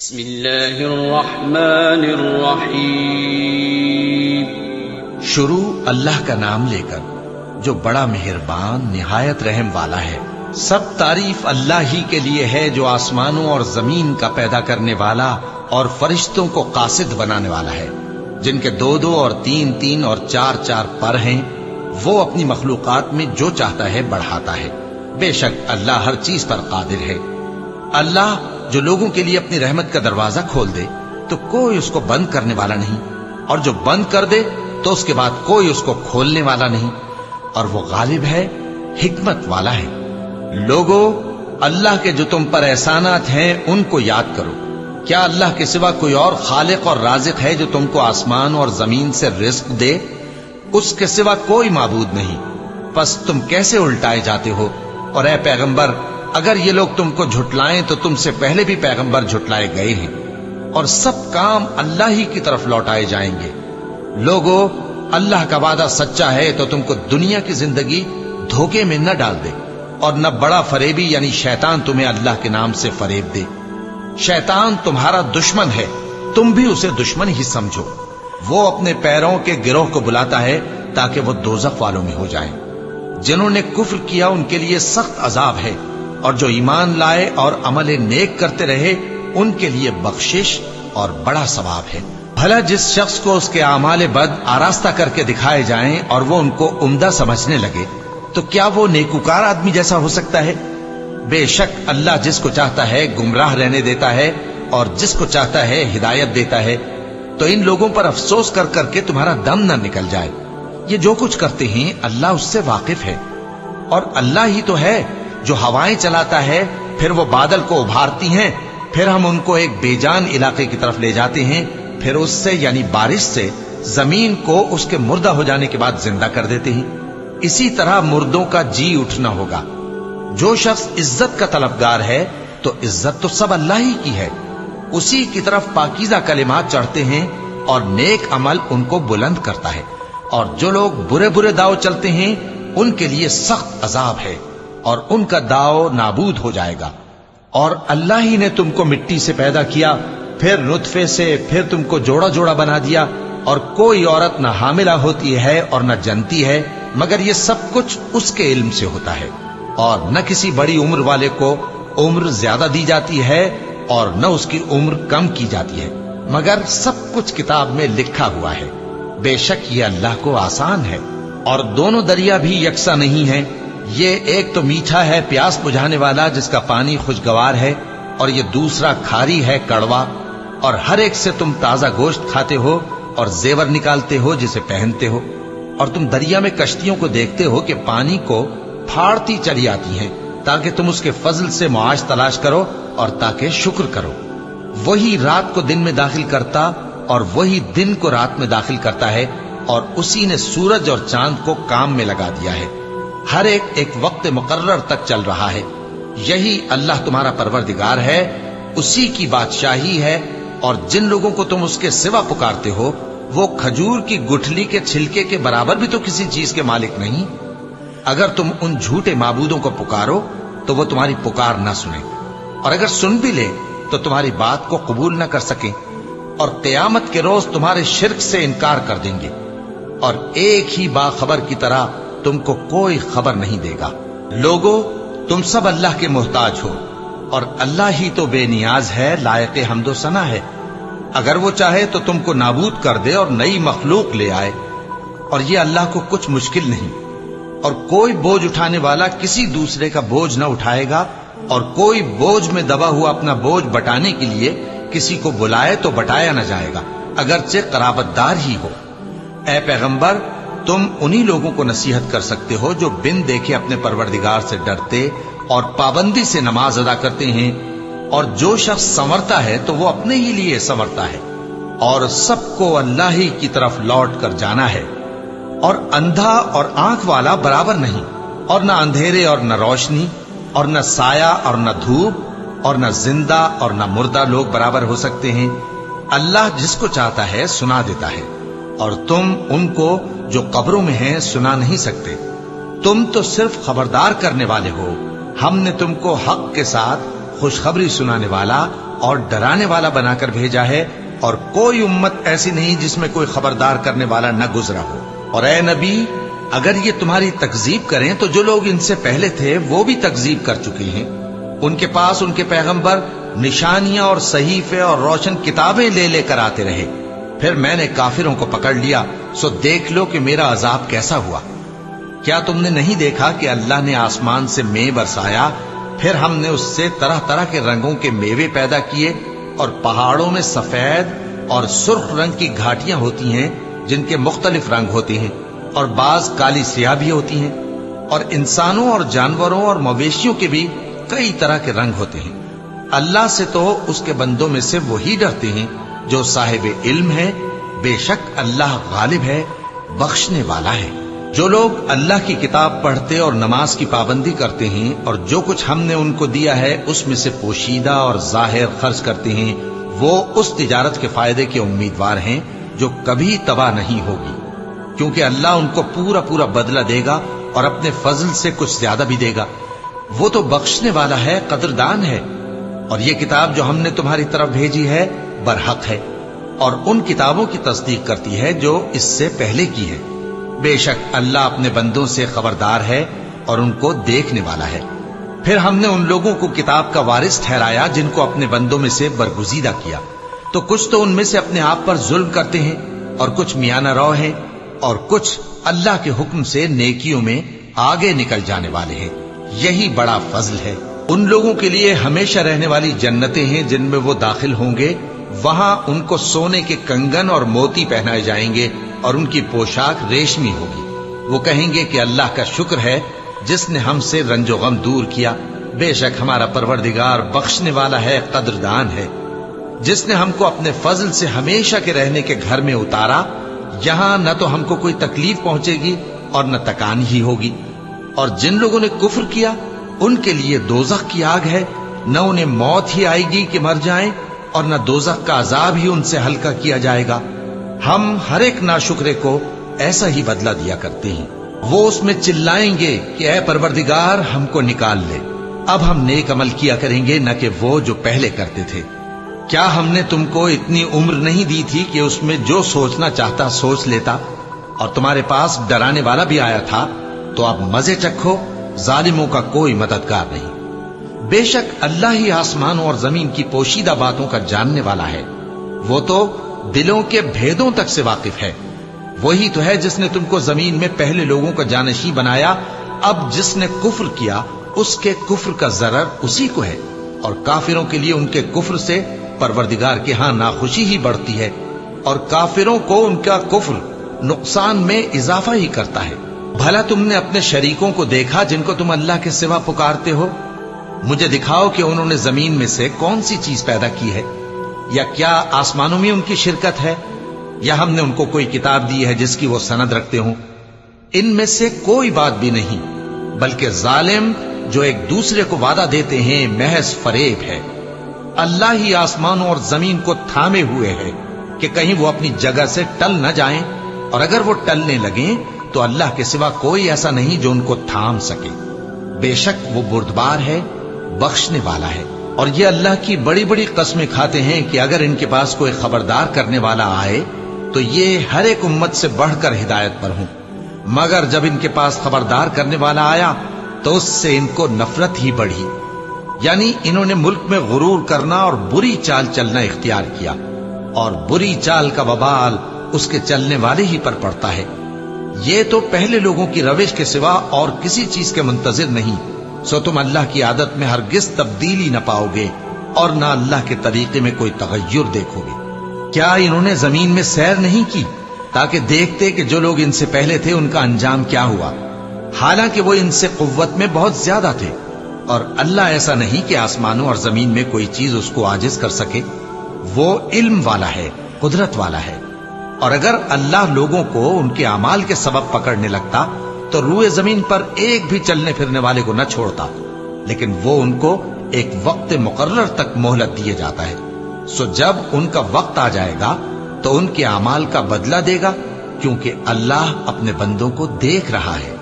بسم اللہ الرحمن الرحیم۔ شروع اللہ کا نام لے کر جو بڑا مہربان نہایت رحم والا ہے۔ سب تعریف اللہ ہی کے لیے ہے جو آسمانوں اور زمین کا پیدا کرنے والا اور فرشتوں کو قاصد بنانے والا ہے، جن کے دو دو اور تین تین اور چار چار پر ہیں۔ وہ اپنی مخلوقات میں جو چاہتا ہے بڑھاتا ہے۔ بے شک اللہ ہر چیز پر قادر ہے۔ اللہ جو لوگوں کے لیے اپنی رحمت کا دروازہ کھول دے تو کوئی اس کو بند کرنے والا نہیں، اور جو بند کر دے تو اس کے بعد کوئی اس کو کھولنے والا نہیں، اور وہ غالب ہے، حکمت والا ہے۔ لوگو، اللہ کے جو تم پر احسانات ہیں ان کو یاد کرو۔ کیا اللہ کے سوا کوئی اور خالق اور رازق ہے جو تم کو آسمان اور زمین سے رزق دے؟ اس کے سوا کوئی معبود نہیں، پس تم کیسے الٹائے جاتے ہو؟ اور اے پیغمبر، اگر یہ لوگ تم کو جھٹلائیں تو تم سے پہلے بھی پیغمبر جھٹلائے گئے ہیں، اور سب کام اللہ ہی کی طرف لوٹائے جائیں گے۔ لوگو، اللہ کا وعدہ سچا ہے تو تم کو دنیا کی زندگی دھوکے میں نہ ڈال دے، اور نہ بڑا فریبی یعنی شیطان تمہیں اللہ کے نام سے فریب دے۔ شیطان تمہارا دشمن ہے، تم بھی اسے دشمن ہی سمجھو۔ وہ اپنے پیروں کے گروہ کو بلاتا ہے تاکہ وہ دوزخ والوں میں ہو جائیں۔ جنہوں نے کفر کیا ان کے لیے سخت عذاب ہے، اور جو ایمان لائے اور عمل نیک کرتے رہے ان کے لیے بخشش اور بڑا ثواب ہے۔ بھلا جس شخص کو اس کے اعمال بد آراستہ کر کے دکھائے جائیں اور وہ ان کو عمدہ سمجھنے لگے تو کیا وہ نیکوکار آدمی جیسا ہو سکتا ہے؟ بے شک اللہ جس کو چاہتا ہے گمراہ رہنے دیتا ہے اور جس کو چاہتا ہے ہدایت دیتا ہے۔ تو ان لوگوں پر افسوس کر کر کے تمہارا دم نہ نکل جائے۔ یہ جو کچھ کرتے ہیں اللہ اس سے واقف ہے، اور اللہ ہی تو ہے جو ہوائیں چلاتا ہے، پھر وہ بادل کو ابھارتی ہیں، پھر ہم ان کو ایک بے جان علاقے کی طرف لے جاتے ہیں، پھر اس سے یعنی بارش سے زمین کو اس کے مردہ ہو جانے کے بعد زندہ کر دیتے ہیں۔ اسی طرح مردوں کا جی اٹھنا ہوگا۔ جو شخص عزت کا طلبگار ہے تو عزت تو سب اللہ ہی کی ہے، اسی کی طرف پاکیزہ کلمات چڑھتے ہیں اور نیک عمل ان کو بلند کرتا ہے، اور جو لوگ برے برے داؤ چلتے ہیں ان کے لیے سخت عذاب ہے، اور ان کا داؤ نابود ہو جائے گا۔ اور اللہ ہی نے تم کو مٹی سے پیدا کیا، پھر نطفے سے، پھر تم کو جوڑا جوڑا بنا دیا، اور کوئی عورت نہ حاملہ ہوتی ہے اور نہ جنتی ہے، مگر یہ سب کچھ اس کے علم سے ہوتا ہے۔ اور نہ کسی بڑی عمر والے کو عمر زیادہ دی جاتی ہے اور نہ اس کی عمر کم کی جاتی ہے، مگر سب کچھ کتاب میں لکھا ہوا ہے۔ بے شک یہ اللہ کو آسان ہے۔ اور دونوں دریا بھی یکساں نہیں ہیں، یہ ایک تو میٹھا ہے پیاس بجھانے والا جس کا پانی خوشگوار ہے، اور یہ دوسرا کھاری ہے کڑوا، اور ہر ایک سے تم تازہ گوشت کھاتے ہو اور زیور نکالتے ہو جسے پہنتے ہو۔ اور تم دریا میں کشتیوں کو دیکھتے ہو کہ پانی کو پھاڑتی چلی آتی ہیں تاکہ تم اس کے فضل سے معاش تلاش کرو اور تاکہ شکر کرو۔ وہی رات کو دن میں داخل کرتا اور وہی دن کو رات میں داخل کرتا ہے، اور اسی نے سورج اور چاند کو کام میں لگا دیا ہے، ہر ایک ایک وقت مقرر تک چل رہا ہے۔ یہی اللہ تمہارا پروردگار ہے، اسی کی بادشاہی ہے۔ اور جن لوگوں کو تم اس کے سوا پکارتے ہو وہ کھجور کی گٹھلی کے چھلکے کے برابر بھی تو کسی چیز کے مالک نہیں۔ اگر تم ان جھوٹے معبودوں کو پکارو تو وہ تمہاری پکار نہ سنیں، اور اگر سن بھی لے تو تمہاری بات کو قبول نہ کر سکیں، اور قیامت کے روز تمہارے شرک سے انکار کر دیں گے، اور ایک ہی باخبر کی طرح تم کو کوئی خبر نہیں دے گا۔ لوگو، تم سب اللہ کے محتاج ہو، اور اللہ ہی تو بے نیاز ہے، لائق حمد و ثنا ہے۔ اگر وہ چاہے تو تم کو نابود کر دے اور نئی مخلوق لے آئے، اور یہ اللہ کو کچھ مشکل نہیں۔ اور کوئی بوجھ اٹھانے والا کسی دوسرے کا بوجھ نہ اٹھائے گا، اور کوئی بوجھ میں دبا ہوا اپنا بوجھ بٹانے کے لیے کسی کو بلائے تو بٹایا نہ جائے گا، اگرچہ قرابت دار ہی ہو۔ اے پیغمبر، تم انہی لوگوں کو نصیحت کر سکتے ہو جو بن دیکھے اپنے پروردگار سے ڈرتے اور پابندی سے نماز ادا کرتے ہیں، اور جو شخص سنورتا ہے تو وہ اپنے ہی لیے سنورتا ہے، اور سب کو اللہ ہی کی طرف لوٹ کر جانا ہے۔ اور اندھا اور آنکھ والا برابر نہیں، اور نہ اندھیرے اور نہ روشنی، اور نہ سایہ اور نہ دھوپ، اور نہ زندہ اور نہ مردہ لوگ برابر ہو سکتے ہیں۔ اللہ جس کو چاہتا ہے سنا دیتا ہے، اور تم ان کو جو قبروں میں ہیں سنا نہیں سکتے۔ تم تو صرف خبردار کرنے والے ہو، ہم نے تم کو حق کے ساتھ خوشخبری سنانے والا اور ڈرانے والا بنا کر بھیجا ہے، اور کوئی امت ایسی نہیں جس میں کوئی خبردار کرنے والا نہ گزرا ہو۔ اور اے نبی، اگر یہ تمہاری تکذیب کریں تو جو لوگ ان سے پہلے تھے وہ بھی تکذیب کر چکے ہیں۔ ان کے پاس ان کے پیغمبر نشانیاں اور صحیفے اور روشن کتابیں لے لے کر آتے رہے، پھر میں نے کافروں کو پکڑ لیا، سو دیکھ لو کہ میرا عذاب کیسا ہوا۔ کیا تم نے نہیں دیکھا کہ اللہ نے آسمان سے مے برسایا، پھر ہم نے اس سے طرح طرح کے رنگوں کے میوے پیدا کیے، اور پہاڑوں میں سفید اور سرخ رنگ کی گھاٹیاں ہوتی ہیں جن کے مختلف رنگ ہوتے ہیں، اور بعض کالی سیاہ بھی ہوتی ہیں، اور انسانوں اور جانوروں اور مویشیوں کے بھی کئی طرح کے رنگ ہوتے ہیں۔ اللہ سے تو اس کے بندوں میں سے وہی ڈرتے ہیں جو صاحب علم ہے، بے شک اللہ غالب ہے، بخشنے والا ہے۔ جو لوگ اللہ کی کتاب پڑھتے اور نماز کی پابندی کرتے ہیں اور جو کچھ ہم نے ان کو دیا ہے اس میں سے پوشیدہ اور ظاہر خرچ کرتے ہیں، وہ اس تجارت کے فائدے کے امیدوار ہیں جو کبھی تباہ نہیں ہوگی، کیونکہ اللہ ان کو پورا پورا بدلہ دے گا اور اپنے فضل سے کچھ زیادہ بھی دے گا۔ وہ تو بخشنے والا ہے، قدردان ہے۔ اور یہ کتاب جو ہم نے تمہاری طرف بھیجی ہے برحق ہے، اور ان کتابوں کی تصدیق کرتی ہے جو اس سے پہلے کی ہے۔ بے شک اللہ اپنے بندوں سے خبردار ہے اور ان کو دیکھنے والا ہے۔ پھر ہم نے ان لوگوں کو کتاب کا وارث ٹھہرایا جن کو اپنے بندوں میں سے برگزیدہ کیا، تو کچھ تو ان میں سے اپنے آپ پر ظلم کرتے ہیں، اور کچھ میانہ رو ہیں، اور کچھ اللہ کے حکم سے نیکیوں میں آگے نکل جانے والے ہیں۔ یہی بڑا فضل ہے۔ ان لوگوں کے لیے ہمیشہ رہنے والی جنتیں ہیں جن میں وہ داخل ہوں گے، وہاں ان کو سونے کے کنگن اور موتی پہنائے جائیں گے، اور ان کی پوشاک ریشمی ہوگی۔ وہ کہیں گے کہ اللہ کا شکر ہے جس نے ہم سے رنج و غم دور کیا، بے شک ہمارا پروردگار بخشنے والا ہے، قدردان ہے۔ جس نے ہم کو اپنے فضل سے ہمیشہ کے رہنے کے گھر میں اتارا، یہاں نہ تو ہم کو کوئی تکلیف پہنچے گی اور نہ تکان ہی ہوگی۔ اور جن لوگوں نے کفر کیا ان کے لیے دوزخ کی آگ ہے، نہ انہیں موت ہی آئے گی کہ مر جائیں، اور نہ دوزخ کا عذاب ہی ان سے ہلکا کیا جائے گا۔ ہم ہر ایک ناشکرے کو ایسا ہی بدلہ دیا کرتے ہیں۔ وہ اس میں چلائیں گے کہ اے پروردگار ہم کو نکال لے، اب ہم نیک عمل کیا کریں گے نہ کہ وہ جو پہلے کرتے تھے۔ کیا ہم نے تم کو اتنی عمر نہیں دی تھی کہ اس میں جو سوچنا چاہتا سوچ لیتا، اور تمہارے پاس ڈرانے والا بھی آیا تھا؟ تو اب مزے چکھو، ظالموں کا کوئی مددگار نہیں۔ بے شک اللہ ہی آسمانوں اور زمین کی پوشیدہ باتوں کا جاننے والا ہے، وہ تو دلوں کے بھیدوں تک سے واقف ہے۔ وہی تو ہے جس نے تم کو زمین میں پہلے لوگوں کا جانشین بنایا، اب جس نے کفر کیا اس کے کفر کا ضرر اسی کو ہے، اور کافروں کے لیے ان کے کفر سے پروردگار کے ہاں ناخوشی ہی بڑھتی ہے، اور کافروں کو ان کا کفر نقصان میں اضافہ ہی کرتا ہے۔ بھلا تم نے اپنے شریکوں کو دیکھا جن کو تم اللہ کے سوا پکارتے ہو؟ مجھے دکھاؤ کہ انہوں نے زمین میں سے کون سی چیز پیدا کی ہے، یا کیا آسمانوں میں ان کی شرکت ہے، یا ہم نے ان کو کوئی کتاب دی ہے جس کی وہ سند رکھتے ہوں؟ ان میں سے کوئی بات بھی نہیں، بلکہ ظالم جو ایک دوسرے کو وعدہ دیتے ہیں محض فریب ہے۔ اللہ ہی آسمانوں اور زمین کو تھامے ہوئے ہے کہ کہیں وہ اپنی جگہ سے ٹل نہ جائیں، اور اگر وہ ٹلنے لگیں تو اللہ کے سوا کوئی ایسا نہیں جو ان کو تھام سکے۔ بے شک وہ بردبار ہے، بخشنے والا ہے۔ اور یہ اللہ کی بڑی بڑی قسمیں کھاتے ہیں کہ اگر ان کے پاس کوئی خبردار کرنے والا آئے تو یہ ہر ایک امت سے بڑھ کر ہدایت پر ہوں، مگر جب ان کے پاس خبردار کرنے والا آیا تو اس سے ان کو نفرت ہی بڑھی، یعنی انہوں نے ملک میں غرور کرنا اور بری چال چلنا اختیار کیا، اور بری چال کا وبال اس کے چلنے والے ہی پر پڑتا ہے۔ یہ تو پہلے لوگوں کی روش کے سوا اور کسی چیز کے منتظر نہیں، سو تم اللہ کی عادت میں ہرگز تبدیلی نہ پاؤ گے اور نہ اللہ کے طریقے میں کوئی تغیر دیکھو گے۔ کیا انہوں نے زمین میں سیر نہیں کی تاکہ دیکھتے کہ جو لوگ ان سے پہلے تھے ان کا انجام کیا ہوا، حالانکہ وہ ان سے قوت میں بہت زیادہ تھے؟ اور اللہ ایسا نہیں کہ آسمانوں اور زمین میں کوئی چیز اس کو عاجز کر سکے، وہ علم والا ہے، قدرت والا ہے۔ اور اگر اللہ لوگوں کو ان کے اعمال کے سبب پکڑنے لگتا تو روئے زمین پر ایک بھی چلنے پھرنے والے کو نہ چھوڑتا، لیکن وہ ان کو ایک وقت مقرر تک مہلت دیے جاتا ہے، سو جب ان کا وقت آ جائے گا تو ان کے اعمال کا بدلہ دے گا، کیونکہ اللہ اپنے بندوں کو دیکھ رہا ہے۔